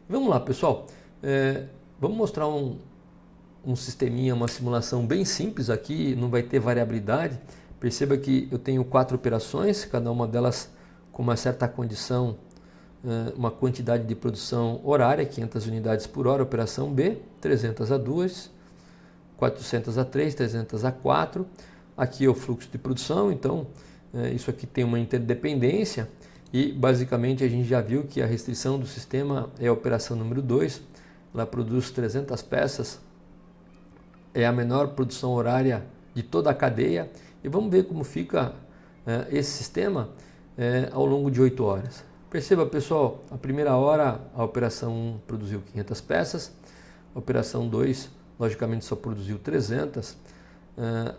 Vamos lá, pessoal. Vamos mostrar um sisteminha, uma simulação bem simples aqui, não vai ter variabilidade. Perceba que eu tenho 4 operações, cada uma delas com uma certa condição, uma quantidade de produção horária, 500 unidades por hora, operação B, 300 a 2, 400 a 3, 300 a 4. Aqui é o fluxo de produção, então isso aqui tem uma interdependência e basicamente a gente já viu que a restrição do sistema é a operação número 2, ela produz 300 peças, é a menor produção horária de toda a cadeia e vamos ver como fica esse sistema ao longo de 8 horas. Perceba, pessoal, a primeira hora a operação 1 produziu 500 peças, a operação 2 logicamente só produziu 300,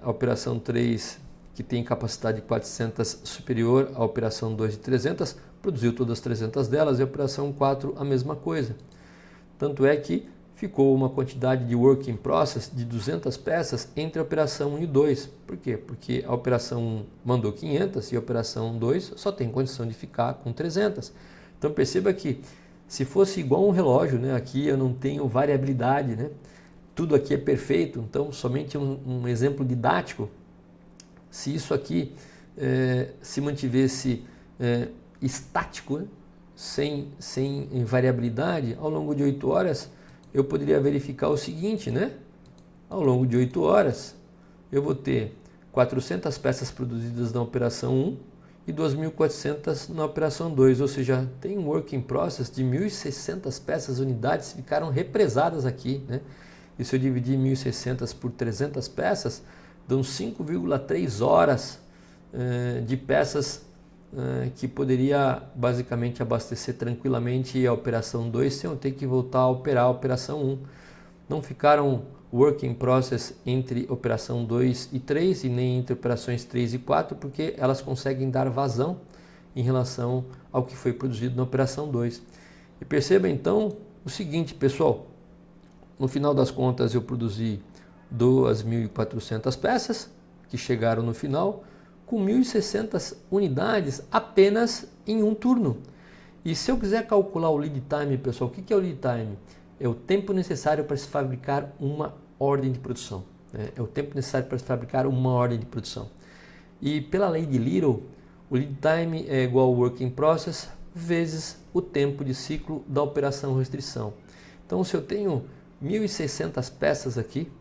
a operação 3, que tem capacidade de 400 superior à operação 2 de 300, produziu todas as 300 delas, e a operação 4 a mesma coisa. Tanto é que ficou uma quantidade de work in process de 200 peças entre a operação 1 e 2. Por quê? Porque a operação 1 mandou 500 e a operação 2 só tem condição de ficar com 300. Então perceba que se fosse igual um relógio, né, aqui eu não tenho variabilidade, né? Tudo aqui é perfeito, então somente um exemplo didático. Se isso aqui se mantivesse estático, né, sem variabilidade, ao longo de 8 horas, eu poderia verificar o seguinte, né? Ao longo de 8 horas, eu vou ter 400 peças produzidas na operação 1 e 2.400 na operação 2, ou seja, tem um work in process de 1.600 peças, unidades ficaram represadas aqui, né? E se eu dividir 1.600 por 300 peças, dão 5,3 horas de peças que poderia basicamente abastecer tranquilamente a operação 2 sem eu ter que voltar a operar a operação 1. Não ficaram work in process entre operação 2 e 3 e nem entre operações 3 e 4, porque elas conseguem dar vazão em relação ao que foi produzido na operação 2. E perceba então o seguinte, pessoal, no final das contas eu produzi 2.400 peças que chegaram no final com 1.600 unidades apenas em um turno. E se eu quiser calcular o lead time, pessoal, o que é o lead time? É o tempo necessário para se fabricar uma ordem de produção. É o tempo necessário para se fabricar uma ordem de produção. E pela lei de Little, o lead time é igual ao work in process vezes o tempo de ciclo da operação restrição. Então, se eu tenho 1.600 peças aqui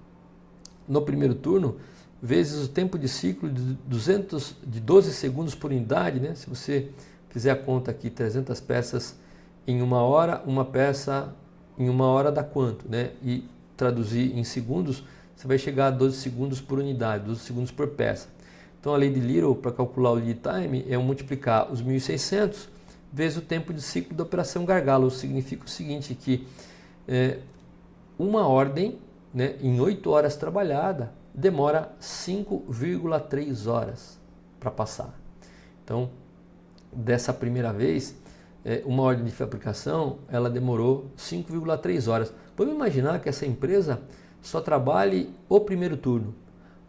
no primeiro turno, vezes o tempo de ciclo de 12 segundos por unidade, né? Se você fizer a conta aqui, 300 peças em 1 hora, uma peça em 1 hora dá quanto, né? E traduzir em segundos, você vai chegar a 12 segundos por unidade, 12 segundos por peça. Então a lei de Little, para calcular o lead time, é multiplicar os 1.600 vezes o tempo de ciclo da operação gargalo. Significa o seguinte, que uma ordem, né, em 8 horas trabalhada, demora 5,3 horas para passar. Então, dessa primeira vez, uma ordem de fabricação, ela demorou 5,3 horas. Vamos imaginar que essa empresa só trabalhe o primeiro turno.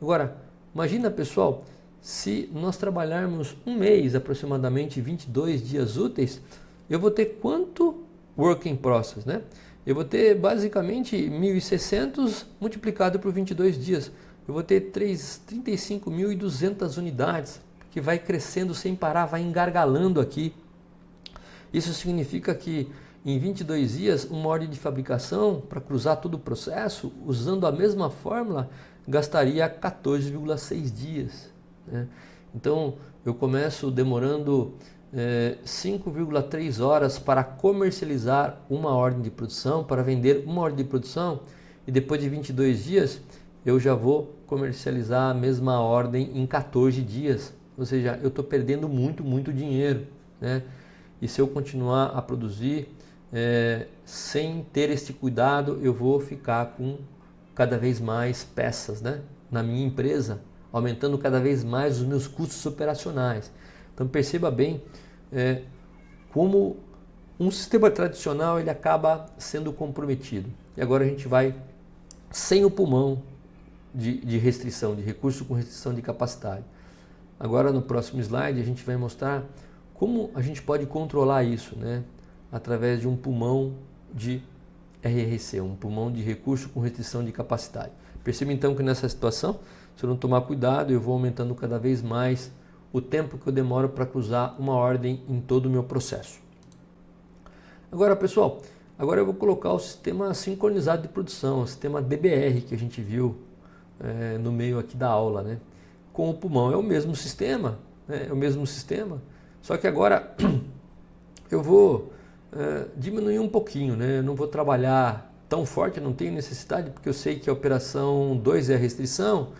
Agora, imagina, pessoal, se nós trabalharmos um mês, aproximadamente 22 dias úteis, eu vou ter quanto work in process, né? Eu vou ter basicamente 1.600 multiplicado por 22 dias. Eu vou ter 35.200 unidades, que vai crescendo sem parar, vai engargalando aqui. Isso significa que em 22 dias, uma ordem de fabricação, para cruzar todo o processo, usando a mesma fórmula, gastaria 14,6 dias. Né? Então, eu começo demorando 5,3 horas para comercializar uma ordem de produção, para vender uma ordem de produção, e depois de 22 dias eu já vou comercializar a mesma ordem em 14 dias. Ou seja, eu estou perdendo muito dinheiro, né? E se eu continuar a produzir sem ter este cuidado, eu vou ficar com cada vez mais peças, né, na minha empresa, aumentando cada vez mais os meus custos operacionais. Então perceba bem como um sistema tradicional ele acaba sendo comprometido. E agora a gente vai sem o pulmão de restrição, de recurso com restrição de capacidade. Agora no próximo slide a gente vai mostrar como a gente pode controlar isso, né, através de um pulmão de RRC, um pulmão de recurso com restrição de capacidade. Perceba então que nessa situação, se eu não tomar cuidado, eu vou aumentando cada vez mais o tempo que eu demoro para cruzar uma ordem em todo o meu processo. Agora, pessoal, eu vou colocar o sistema sincronizado de produção, o sistema DBR que a gente viu no meio aqui da aula, né? Com o pulmão. É o mesmo sistema, né? É o mesmo sistema, só que agora eu vou diminuir um pouquinho, né? Eu não vou trabalhar tão forte, não tenho necessidade, porque eu sei que a operação 2 é a restrição.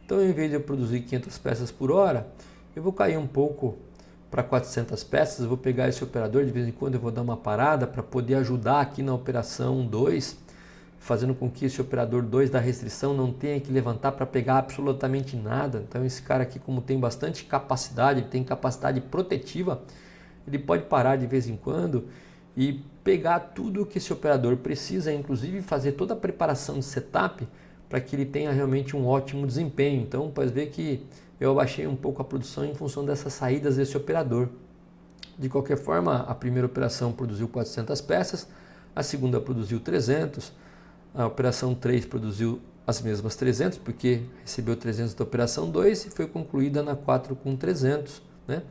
Então, em vez de eu produzir 500 peças por hora, eu vou cair um pouco para 400 peças. Eu vou pegar esse operador, de vez em quando eu vou dar uma parada para poder ajudar aqui na operação 2, fazendo com que esse operador 2 da restrição não tenha que levantar para pegar absolutamente nada. Então, esse cara aqui, como tem bastante capacidade, ele tem capacidade protetiva, ele pode parar de vez em quando e pegar tudo o que esse operador precisa, inclusive fazer toda a preparação de setup para que ele tenha realmente um ótimo desempenho. Então, pode ver que eu abaixei um pouco a produção em função dessas saídas desse operador. De qualquer forma, a primeira operação produziu 400 peças, a segunda produziu 300, a operação 3 produziu as mesmas 300, porque recebeu 300 da operação 2 e foi concluída na 4 com 300. Né?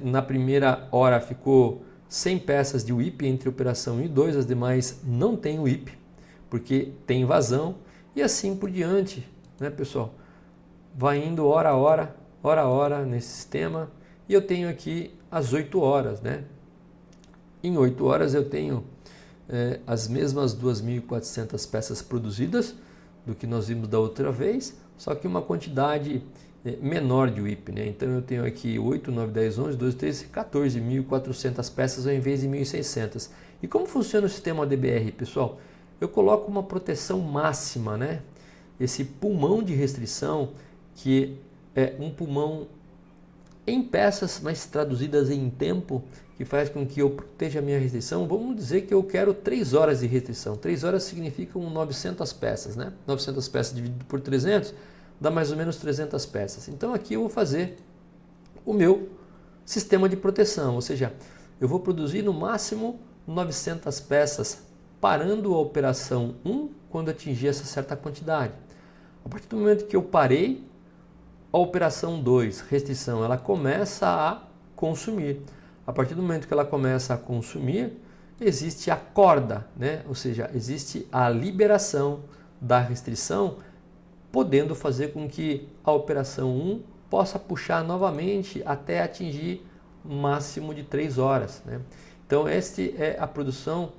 Na primeira hora ficou 100 peças de WIP entre operação 1 e 2, as demais não tem WIP, porque tem vazão, e assim por diante, né, pessoal? Vai indo hora a hora nesse sistema, e eu tenho aqui as 8 horas, né? Em 8 horas eu tenho as mesmas 2.400 peças produzidas do que nós vimos da outra vez, só que uma quantidade menor de WIP, né? Então eu tenho aqui 8, 9, 10, 11, 12, 13, 14.400 peças ao invés de 1.600. E como funciona o sistema DBR, pessoal? Eu coloco uma proteção máxima, né? Esse pulmão de restrição, que é um pulmão em peças, mas traduzidas em tempo, que faz com que eu proteja a minha restrição. Vamos dizer que eu quero 3 horas de restrição. 3 horas significam 900 peças, né? 900 peças dividido por 300 dá mais ou menos 300 peças. Então aqui eu vou fazer o meu sistema de proteção, ou seja, eu vou produzir no máximo 900 peças, parando a operação 1 quando atingir essa certa quantidade. A partir do momento que eu parei, a operação 2, restrição, ela começa a consumir. A partir do momento que ela começa a consumir, existe a corda, né? Ou seja, existe a liberação da restrição, podendo fazer com que a operação 1 possa puxar novamente até atingir máximo de 3 horas. Né? Então, esta é a produção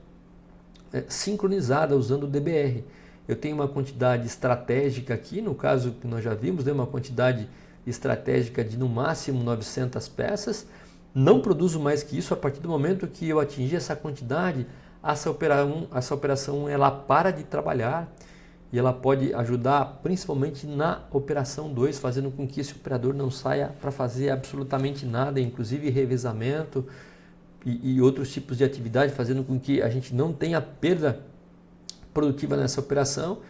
sincronizada usando o DBR. Eu tenho uma quantidade estratégica aqui, no caso que nós já vimos, né, uma quantidade estratégica de no máximo 900 peças. Não produzo mais que isso. A partir do momento que eu atingir essa quantidade, essa operação ela para de trabalhar. E ela pode ajudar principalmente na operação 2, fazendo com que esse operador não saia para fazer absolutamente nada, inclusive revezamento e outros tipos de atividade, fazendo com que a gente não tenha perda produtiva nessa operação.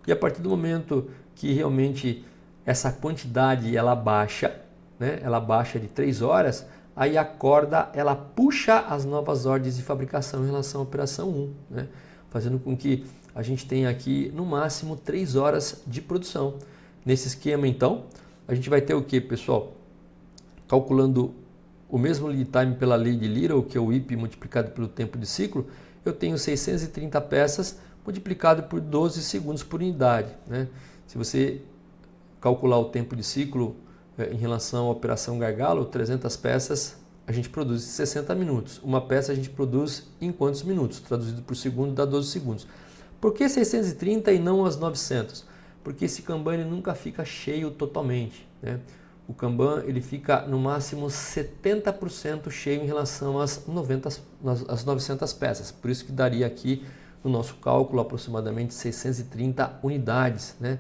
E a partir do momento que realmente essa quantidade ela baixa, né? Ela baixa de 3 horas, aí a corda ela puxa as novas ordens de fabricação em relação à operação 1, né? Fazendo com que a gente tenha aqui no máximo 3 horas de produção. Nesse esquema então, a gente vai ter o que, pessoal? Calculando o mesmo lead time pela lei de Little, que é o WIP multiplicado pelo tempo de ciclo, eu tenho 630 peças multiplicado por 12 segundos por unidade, né? Se você calcular o tempo de ciclo em relação à operação gargalo, 300 peças a gente produz em 60 minutos. Uma peça a gente produz em quantos minutos? Traduzido por segundo dá 12 segundos. Por que 630 e não as 900? Porque esse Kanban ele nunca fica cheio totalmente, né? O Kanban ele fica no máximo 70% cheio em relação às 900 peças. Por isso que daria aqui no nosso cálculo aproximadamente 630 unidades, né?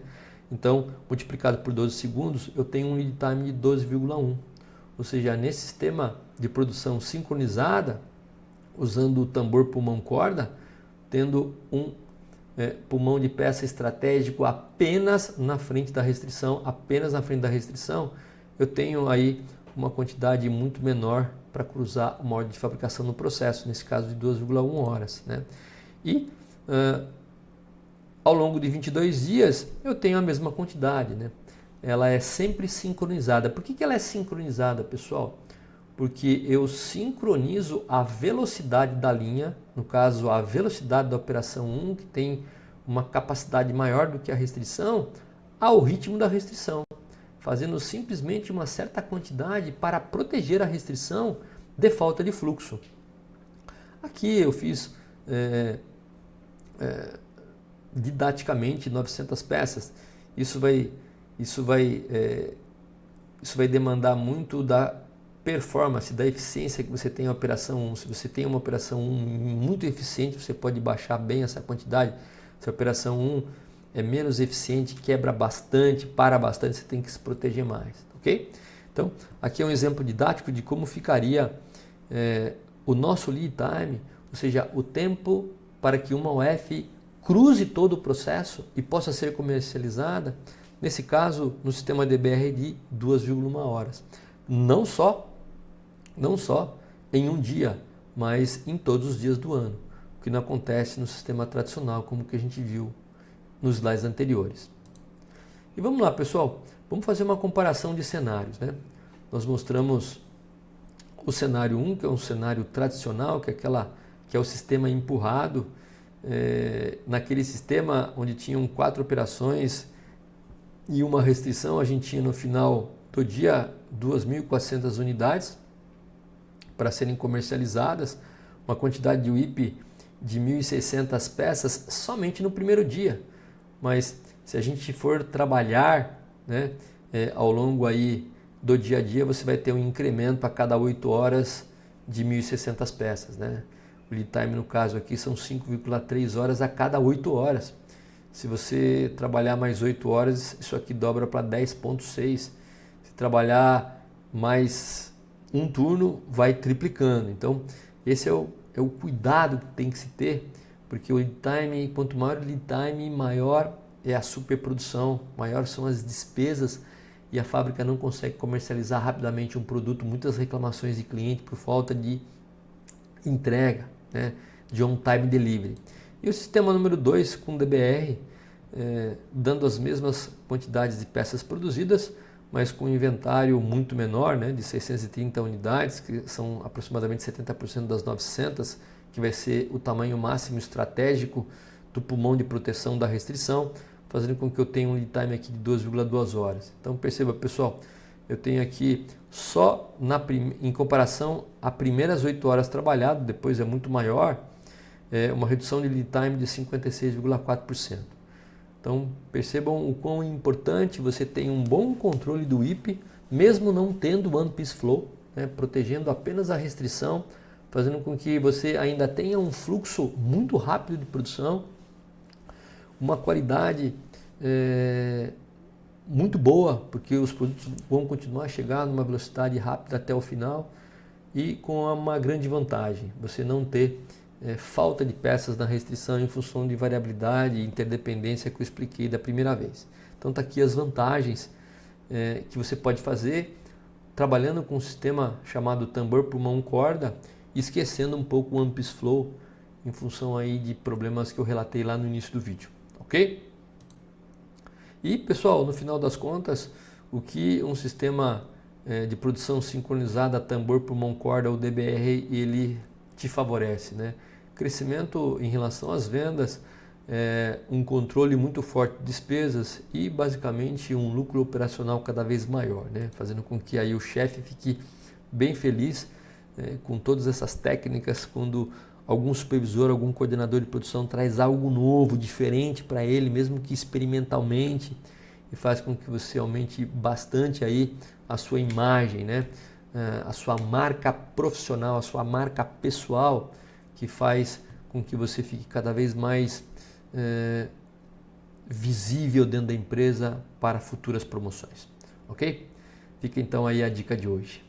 Então, multiplicado por 12 segundos, eu tenho um lead time de 12,1. Ou seja, nesse sistema de produção sincronizada, usando o tambor pulmão corda, tendo um pulmão de peça estratégico apenas na frente da restrição, eu tenho aí uma quantidade muito menor para cruzar uma ordem de fabricação no processo, nesse caso de 2,1 horas, né? E ao longo de 22 dias eu tenho a mesma quantidade, né? Ela é sempre sincronizada. Por que ela é sincronizada, pessoal? Porque eu sincronizo a velocidade da linha, no caso a velocidade da operação 1, que tem uma capacidade maior do que a restrição, ao ritmo da restrição, fazendo simplesmente uma certa quantidade para proteger a restrição de falta de fluxo. Aqui eu fiz didaticamente 900 peças. Isso vai demandar muito da performance, da eficiência que você tem na operação 1. Se você tem uma operação 1 muito eficiente, você pode baixar bem essa quantidade. Se a operação 1 é menos eficiente, quebra bastante, para bastante, você tem que se proteger mais, ok? Então, aqui é um exemplo didático de como ficaria o nosso lead time, ou seja, o tempo para que uma UF cruze todo o processo e possa ser comercializada, nesse caso, no sistema DBR de 2,1 horas. Não só em um dia, mas em todos os dias do ano, o que não acontece no sistema tradicional, como que a gente viu nos slides anteriores. E vamos lá, pessoal, vamos fazer uma comparação de cenários, né? Nós mostramos o cenário 1, que é um cenário tradicional, que é o sistema empurrado, naquele sistema onde tinham 4 operações e uma restrição, a gente tinha no final do dia 2.400 unidades para serem comercializadas, uma quantidade de WIP de 1.600 peças somente no primeiro dia. Mas se a gente for trabalhar, né, ao longo aí do dia a dia, você vai ter um incremento a cada 8 horas de 1.600 peças, né? O lead time no caso aqui são 5,3 horas a cada 8 horas. Se você trabalhar mais 8 horas, isso aqui dobra para 10,6. Se trabalhar mais um turno, vai triplicando. Então, esse é o cuidado que tem que se ter, porque o lead time, quanto maior o lead time, maior é a superprodução, maior são as despesas e a fábrica não consegue comercializar rapidamente um produto. Muitas reclamações de cliente por falta de entrega, né, de on-time delivery. E o sistema número 2 com DBR, dando as mesmas quantidades de peças produzidas, mas com um inventário muito menor, né, de 630 unidades, que são aproximadamente 70% das 900, que vai ser o tamanho máximo estratégico do pulmão de proteção da restrição, fazendo com que eu tenha um lead time aqui de 2,2 horas. Então perceba, pessoal, eu tenho aqui só em comparação a primeiras 8 horas trabalhadas, depois é muito maior, uma redução de lead time de 56,4%. Então percebam o quão importante você tem um bom controle do WIP, mesmo não tendo One Piece Flow, né, protegendo apenas a restrição, fazendo com que você ainda tenha um fluxo muito rápido de produção, uma qualidade muito boa, porque os produtos vão continuar a chegar numa velocidade rápida até o final e com uma grande vantagem, você não ter falta de peças na restrição em função de variabilidade e interdependência que eu expliquei da primeira vez. Então está aqui as vantagens que você pode fazer trabalhando com um sistema chamado tambor por mão corda, esquecendo um pouco o One Piece Flow em função aí de problemas que eu relatei lá no início do vídeo, ok? E pessoal, no final das contas, o que um sistema de produção sincronizada tambor por mão corda, o DBR, ele te favorece, né? Crescimento em relação às vendas, um controle muito forte de despesas e basicamente um lucro operacional cada vez maior, né? Fazendo com que aí o chefe fique bem feliz com todas essas técnicas, quando algum supervisor, algum coordenador de produção traz algo novo, diferente para ele, mesmo que experimentalmente, e faz com que você aumente bastante aí a sua imagem, né? A sua marca profissional, a sua marca pessoal, que faz com que você fique cada vez mais visível dentro da empresa para futuras promoções, ok? Fica então aí a dica de hoje.